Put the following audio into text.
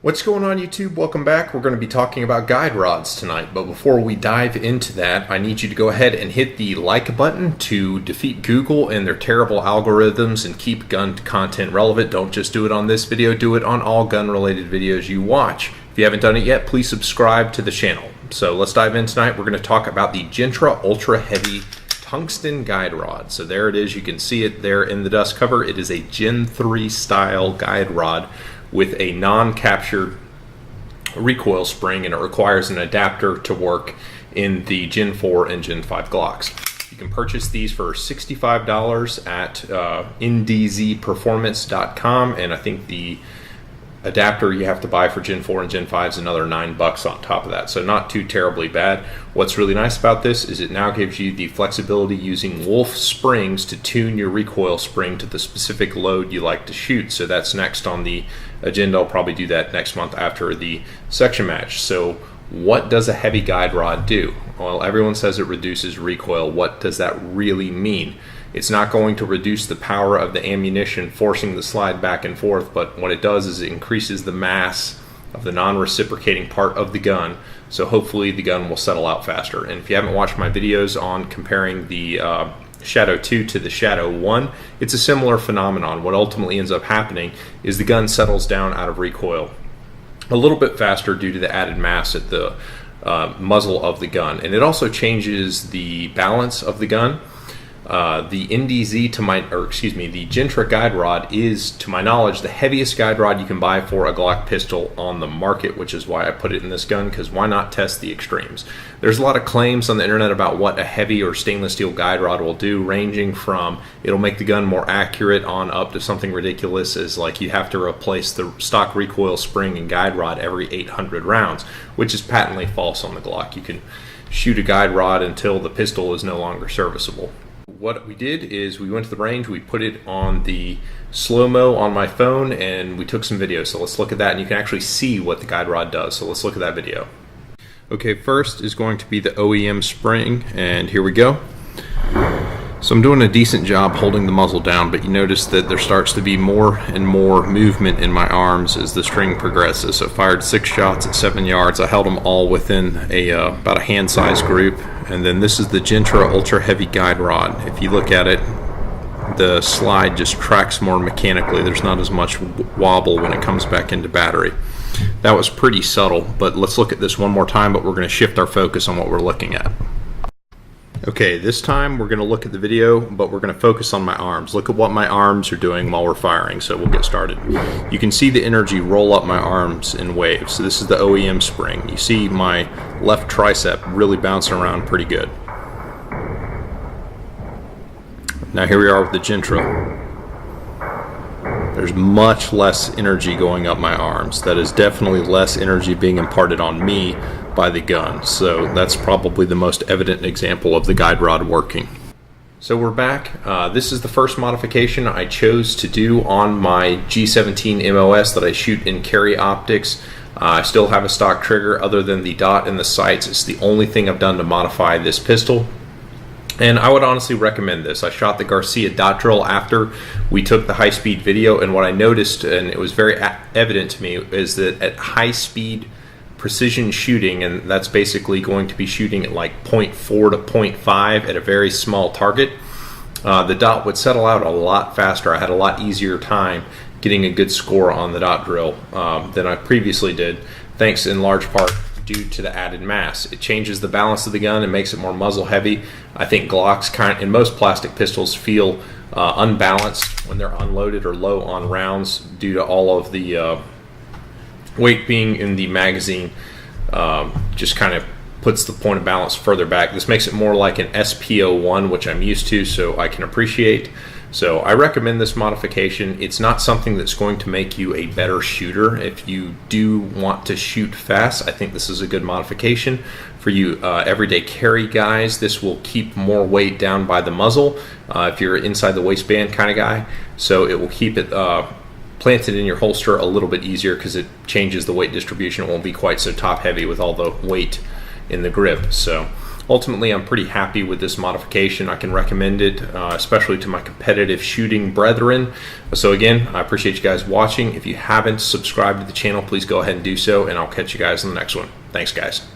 What's going on, YouTube? Welcome back. We're going to be talking about guide rods tonight, but before we dive into that, I need you to go ahead and hit the like button to defeat Google and their terrible algorithms and keep gun content relevant. Don't just do it on this video, do it on all gun-related videos you watch. If you haven't done it yet, please subscribe to the channel. So let's dive in tonight. We're going to talk about the Jentra Ultra Heavy Tungsten guide rod. So there it is. You can see it there in the dust cover. It is a Gen 3 style guide rod with a non-captured recoil spring, and it requires an adapter to work in the Gen 4 and Gen 5 Glocks. You can purchase these for $65 at ndzperformance.com, and I think the adapter you have to buy for Gen 4 and Gen 5 is another $9 on top of that, so not too terribly bad. What's really nice about this is it now gives you the flexibility using Wolf springs to tune your recoil spring to the specific load you like to shoot. So that's next on the agenda. I'll probably do that next month after the section match. So what does a heavy guide rod do? Well, everyone says it reduces recoil. What does that really mean? It's not going to reduce the power of the ammunition forcing the slide back and forth, but what it does is it increases the mass of the non-reciprocating part of the gun, so hopefully the gun will settle out faster. And if you haven't watched my videos on comparing the Shadow 2 to the Shadow 1, it's a similar phenomenon. What ultimately ends up happening is the gun settles down out of recoil a little bit faster due to the added mass at the muzzle of the gun, and it also changes the balance of the gun. The NDZ the Jentra guide rod is, to my knowledge, the heaviest guide rod you can buy for a Glock pistol on the market, which is why I put it in this gun, because why not test the extremes? There's a lot of claims on the internet about what a heavy or stainless steel guide rod will do, ranging from it'll make the gun more accurate on up to something ridiculous as like you have to replace the stock recoil spring and guide rod every 800 rounds, which is patently false on the Glock. You can shoot a guide rod until the pistol is no longer serviceable. What we did is we went to the range, we put it on the slow-mo on my phone, and we took some videos. So let's look at that, and you can actually see what the guide rod does. So let's look at that video. Okay, first is going to be the OEM spring, and here we go. So I'm doing a decent job holding the muzzle down, but you notice that there starts to be more and more movement in my arms as the string progresses. So I fired 6 shots at 7 yards. I held them all within about a hand-sized group. And then this is the Jentra Ultra Heavy guide rod. If you look at it, the slide just tracks more mechanically. There's not as much wobble when it comes back into battery. That was pretty subtle, but let's look at this one more time, but we're going to shift our focus on what we're looking at. Okay, this time we're going to look at the video, but we're going to focus on my arms. Look at what my arms are doing while we're firing, so we'll get started. You can see the energy roll up my arms in waves. So this is the OEM spring. You see my left tricep really bouncing around pretty good. Now here we are with the Jentra. There's much less energy going up my arms. That is definitely less energy being imparted on me by the gun. So that's probably the most evident example of the guide rod working. So we're back. This is the first modification I chose to do on my G17 MOS that I shoot in Carry Optics. I still have a stock trigger other than the dot and the sights. It's the only thing I've done to modify this pistol. And I would honestly recommend this. I shot the Garcia dot drill after we took the high-speed video, and what I noticed, and it was very evident to me, is that at high-speed precision shooting, and that's basically going to be shooting at like 0.4 to 0.5 at a very small target, the dot would settle out a lot faster. I had a lot easier time getting a good score on the dot drill than I previously did, thanks in large part due to the added mass. It changes the balance of the gun and makes it more muzzle heavy. I think Glocks and most plastic pistols feel unbalanced when they're unloaded or low on rounds due to all of the weight being in the magazine. Just kind of puts the point of balance further back. This makes it more like an SPO1, which I'm used to, so I can appreciate. So I recommend this modification. It's not something that's going to make you a better shooter. If you do want to shoot fast, I think this is a good modification. For you everyday carry guys, this will keep more weight down by the muzzle if you're inside the waistband kind of guy. So it will keep it planted in your holster a little bit easier because it changes the weight distribution. It won't be quite so top heavy with all the weight in the grip. So ultimately I'm pretty happy with this modification. I can recommend it, especially to my competitive shooting brethren. So again, I appreciate you guys watching. If you haven't subscribed to the channel, please go ahead and do so, and I'll catch you guys in the next one. Thanks, guys.